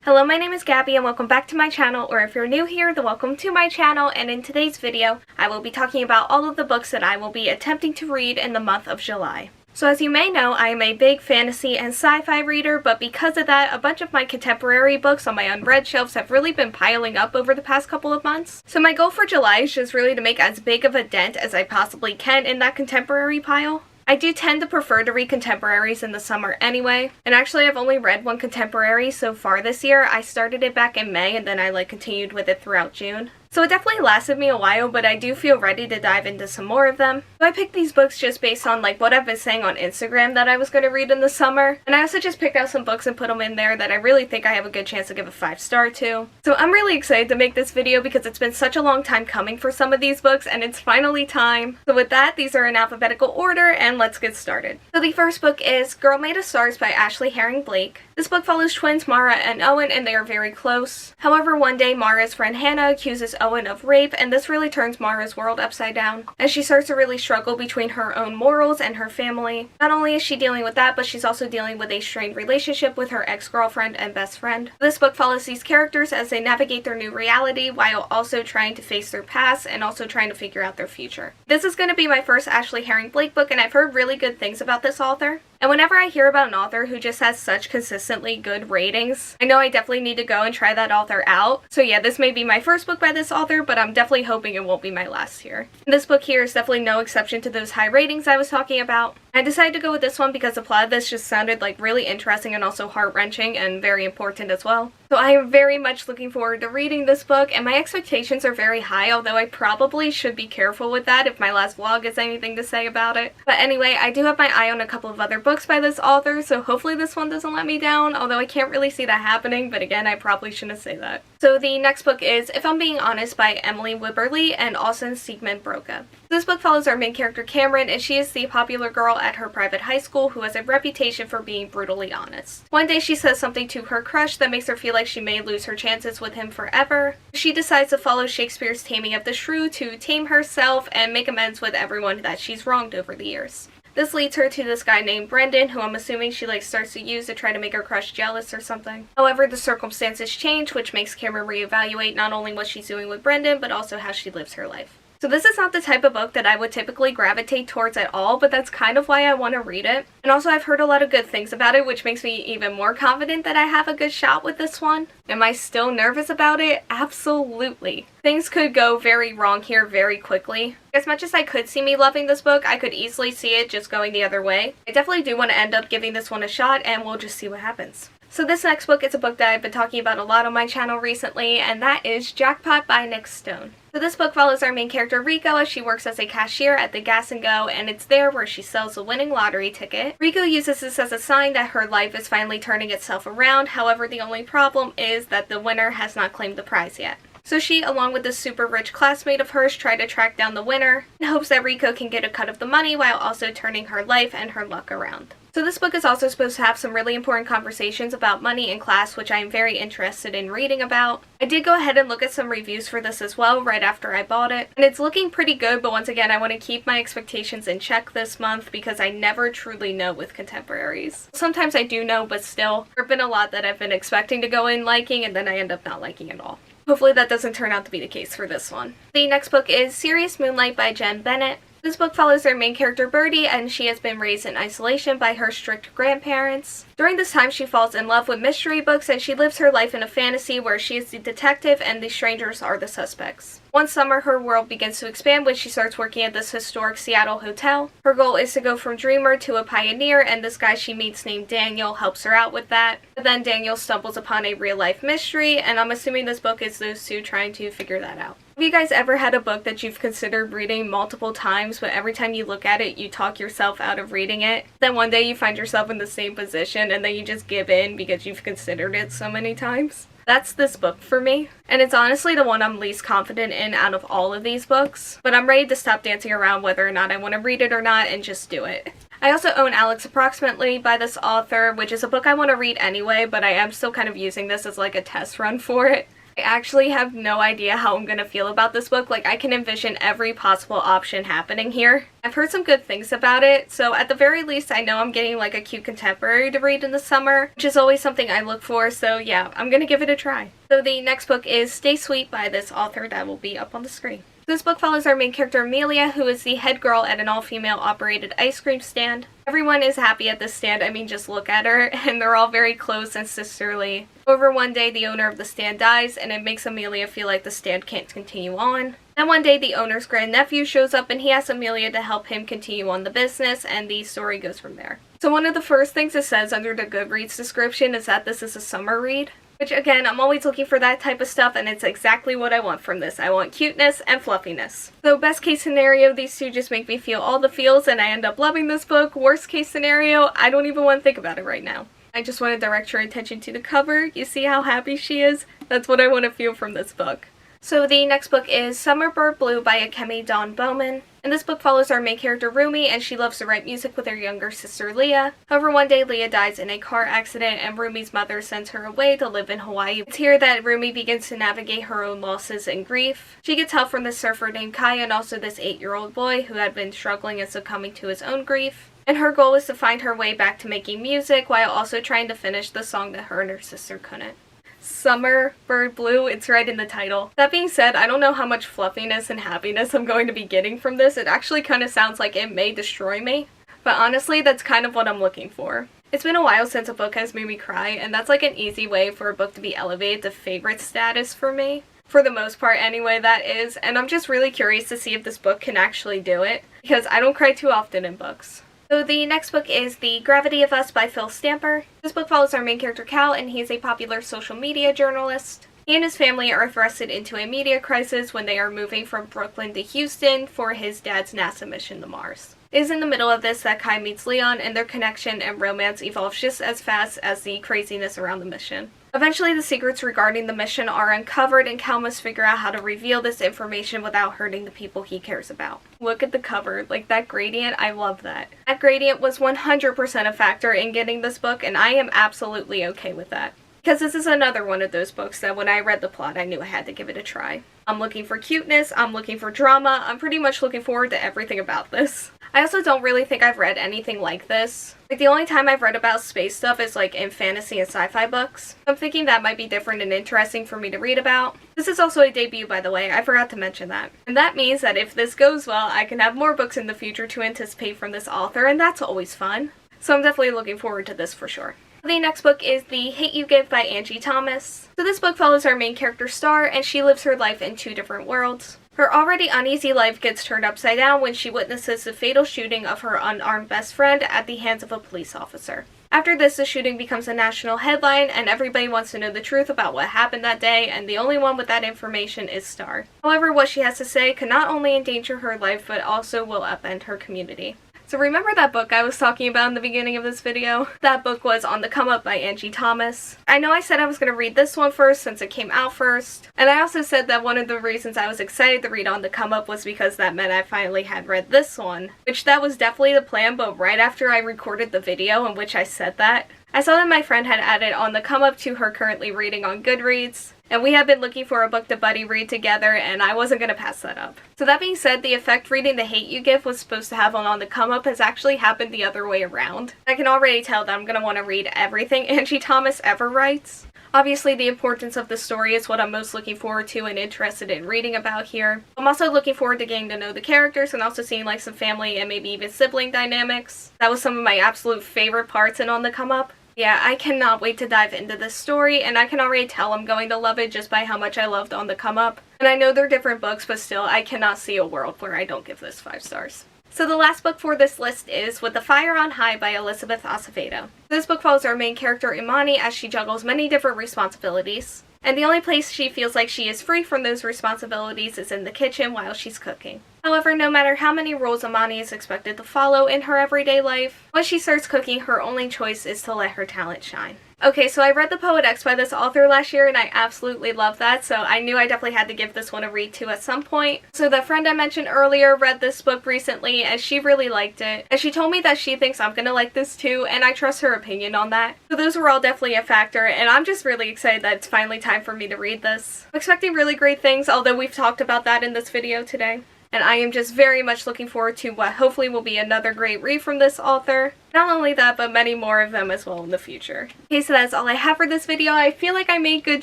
Hello, my name is Gabby and welcome back to my channel, or if you're new here, then welcome to my channel, and in today's video, I will be talking about all of the books that I will be attempting to read in the month of July. So as you may know, I am a big fantasy and sci-fi reader, but because of that, a bunch of my contemporary books on my unread shelves have really been piling up over the past couple of months. So my goal for July is just really to make as big of a dent as I possibly can in that contemporary pile. I do tend to prefer to read contemporaries in the summer anyway, and actually I've only read one contemporary so far this year. I started it back in May and then I continued with it throughout June. So it definitely lasted me a while, but I do feel ready to dive into some more of them. So I picked these books just based on what I've been saying on Instagram that I was going to read in the summer. And I also just picked out some books and put them in there that I really think I have a good chance to give a 5-star to. So I'm really excited to make this video because it's been such a long time coming for some of these books and it's finally time. So with that, these are in alphabetical order and let's get started. So the first book is Girl Made of Stars by Ashley Herring Blake. This book follows twins Mara and Owen, and they are very close. However, one day Mara's friend Hannah accuses Owen of rape, and this really turns Mara's world upside down, as she starts to really struggle between her own morals and her family. Not only is she dealing with that, but she's also dealing with a strained relationship with her ex-girlfriend and best friend. This book follows these characters as they navigate their new reality while also trying to face their past and also trying to figure out their future. This is going to be my first Ashley Herring Blake book, and I've heard really good things about this author. And whenever I hear about an author who just has such consistently good ratings, I know I definitely need to go and try that author out. So yeah, this may be my first book by this author, but I'm definitely hoping it won't be my last here. And this book here is definitely no exception to those high ratings I was talking about. I decided to go with this one because the plot of this just sounded really interesting and also heart-wrenching and very important as well. So I am very much looking forward to reading this book, and my expectations are very high, although I probably should be careful with that if my last vlog has anything to say about it. But anyway, I do have my eye on a couple of other books by this author, so hopefully this one doesn't let me down, although I can't really see that happening, but again, I probably shouldn't say that. So the next book is If I'm Being Honest by Emily Wibberly and also Siegemund-Broka. This book follows our main character Cameron, and she is the popular girl at her private high school who has a reputation for being brutally honest. One day she says something to her crush that makes her feel like she may lose her chances with him forever. She decides to follow Shakespeare's Taming of the Shrew to tame herself and make amends with everyone that she's wronged over the years. This leads her to this guy named Brendan, who I'm assuming she starts to use to try to make her crush jealous or something. However, the circumstances change, which makes Cameron reevaluate not only what she's doing with Brendan, but also how she lives her life. So this is not the type of book that I would typically gravitate towards at all, but that's kind of why I want to read it. And also I've heard a lot of good things about it, which makes me even more confident that I have a good shot with this one. Am I still nervous about it? Absolutely. Things could go very wrong here very quickly. As much as I could see me loving this book, I could easily see it just going the other way. I definitely do want to end up giving this one a shot, and we'll just see what happens. So this next book is a book that I've been talking about a lot on my channel recently, and that is Jackpot by Nic Stone. So this book follows our main character Rico as she works as a cashier at the Gas and Go, and it's there where she sells the winning lottery ticket. Rico uses this as a sign that her life is finally turning itself around. However, the only problem is that the winner has not claimed the prize yet. So she, along with this super rich classmate of hers, try to track down the winner in hopes that Rico can get a cut of the money while also turning her life and her luck around. So this book is also supposed to have some really important conversations about money and class, which I am very interested in reading about. I did go ahead and look at some reviews for this as well right after I bought it, and it's looking pretty good, but once again I want to keep my expectations in check this month because I never truly know with contemporaries. Sometimes I do know, but still, there have been a lot that I've been expecting to go in liking and then I end up not liking at all. Hopefully that doesn't turn out to be the case for this one. The next book is Serious Moonlight by Jenn Bennett. This book follows their main character Birdie, and she has been raised in isolation by her strict grandparents. During this time, she falls in love with mystery books, and she lives her life in a fantasy where she is the detective and the strangers are the suspects. One summer, her world begins to expand when she starts working at this historic Seattle hotel. Her goal is to go from dreamer to a pioneer, and this guy she meets named Daniel helps her out with that. But then Daniel stumbles upon a real-life mystery, and I'm assuming this book is those two trying to figure that out. Have you guys ever had a book that you've considered reading multiple times, but every time you look at it, you talk yourself out of reading it? Then one day you find yourself in the same position, and then you just give in because you've considered it so many times? That's this book for me, and it's honestly the one I'm least confident in out of all of these books, but I'm ready to stop dancing around whether or not I want to read it or not and just do it. I also own Alex Approximately by this author, which is a book I want to read anyway, but I am still kind of using this as a test run for it. I actually have no idea how I'm gonna feel about this book. Like, I can envision every possible option happening here. I've heard some good things about it, so at the very least I know I'm getting like a cute contemporary to read in the summer, which is always something I look for, so yeah, I'm gonna give it a try. So the next book is Stay Sweet by this author that will be up on the screen. This book follows our main character Amelia, who is the head girl at an all-female operated ice cream stand. Everyone is happy at this stand. I mean, just look at her, and they're all very close and sisterly. However, one day the owner of the stand dies, and it makes Amelia feel like the stand can't continue on. Then one day the owner's grandnephew shows up, and he asks Amelia to help him continue on the business, and the story goes from there. So one of the first things it says under the Goodreads description is that this is a summer read. Which, again, I'm always looking for that type of stuff, and it's exactly what I want from this. I want cuteness and fluffiness. So best case scenario, these two just make me feel all the feels, and I end up loving this book. Worst case scenario, I don't even want to think about it right now. I just want to direct your attention to the cover. You see how happy she is? That's what I want to feel from this book. So the next book is Summer Bird Blue by Akemi Bowman. And this book follows our main character Rumi, and she loves to write music with her younger sister Leah. However, one day Leah dies in a car accident, and Rumi's mother sends her away to live in Hawaii. It's here that Rumi begins to navigate her own losses and grief. She gets help from this surfer named Kaya and also this 8-year-old boy who had been struggling and succumbing to his own grief. And her goal is to find her way back to making music while also trying to finish the song that her and her sister couldn't. Summer Bird Blue, it's right in the title. That being said, I don't know how much fluffiness and happiness I'm going to be getting from this. It actually kind of sounds like it may destroy me, but honestly, that's kind of what I'm looking for. It's been a while since a book has made me cry, and that's like an easy way for a book to be elevated to favorite status for me. For the most part anyway, that is, and I'm just really curious to see if this book can actually do it, because I don't cry too often in books. So the next book is The Gravity of Us by Phil Stamper. This book follows our main character Cal, and he's a popular social media journalist. He and his family are thrusted into a media crisis when they are moving from Brooklyn to Houston for his dad's NASA mission to Mars. It is in the middle of this that Kai meets Leon, and their connection and romance evolves just as fast as the craziness around the mission. Eventually, the secrets regarding the mission are uncovered, and Cal must figure out how to reveal this information without hurting the people he cares about. Look at the cover, like that gradient, I love that. That gradient was 100% a factor in getting this book, and I am absolutely okay with that. Because this is another one of those books that when I read the plot, I knew I had to give it a try. I'm looking for cuteness, I'm looking for drama, I'm pretty much looking forward to everything about this. I also don't really think I've read anything like this. Like, the only time I've read about space stuff is like in fantasy and sci-fi books. I'm thinking that might be different and interesting for me to read about. This is also a debut, by the way, I forgot to mention that. And that means that if this goes well, I can have more books in the future to anticipate from this author, and that's always fun. So I'm definitely looking forward to this for sure. The next book is The Hate U Give by Angie Thomas. So this book follows our main character Star, and she lives her life in 2 different worlds. Her already uneasy life gets turned upside down when she witnesses the fatal shooting of her unarmed best friend at the hands of a police officer. After this, the shooting becomes a national headline, and everybody wants to know the truth about what happened that day, and the only one with that information is Star. However, what she has to say could not only endanger her life, but also will upend her community. So remember that book I was talking about in the beginning of this video? That book was On the Come Up by Angie Thomas. I know I said I was going to read this one first since it came out first, and I also said that one of the reasons I was excited to read On the Come Up was because that meant I finally had read this one, which that was definitely the plan, but right after I recorded the video in which I said that, I saw that my friend had added On the Come Up to her currently reading on Goodreads, and we have been looking for a book to buddy read together, and I wasn't going to pass that up. So that being said, the effect reading The Hate U Give was supposed to have on the Come Up has actually happened the other way around. I can already tell that I'm going to want to read everything Angie Thomas ever writes. Obviously, the importance of the story is what I'm most looking forward to and interested in reading about here. I'm also looking forward to getting to know the characters and also seeing like some family and maybe even sibling dynamics. That was some of my absolute favorite parts in On the Come Up. Yeah, I cannot wait to dive into this story, and I can already tell I'm going to love it just by how much I loved On the Come Up. And I know they're different books, but still, I cannot see a world where I don't give this 5 stars. So the last book for this list is With the Fire on High by Elizabeth Acevedo. This book follows our main character Imani as she juggles many different responsibilities. And the only place she feels like she is free from those responsibilities is in the kitchen while she's cooking. However, no matter how many rules Imani is expected to follow in her everyday life, when she starts cooking, her only choice is to let her talent shine. Okay, so I read The Poet X by this author last year and I absolutely love that, so I knew I definitely had to give this one a read too at some point. So the friend I mentioned earlier read this book recently and she really liked it. And she told me that she thinks I'm gonna like this too, and I trust her opinion on that. So those were all definitely a factor, and I'm just really excited that it's finally time for me to read this. I'm expecting really great things, although we've talked about that in this video today. And I am just very much looking forward to what hopefully will be another great read from this author. Not only that, but many more of them as well in the future. Okay, so that's all I have for this video. I feel like I made good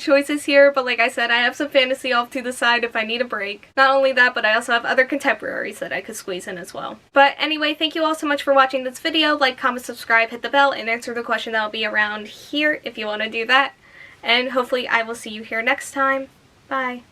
choices here, but like I said, I have some fantasy off to the side if I need a break. Not only that, but I also have other contemporaries that I could squeeze in as well. But anyway, thank you all so much for watching this video. Like, comment, subscribe, hit the bell, and answer the question that will be around here if you want to do that. And hopefully I will see you here next time. Bye.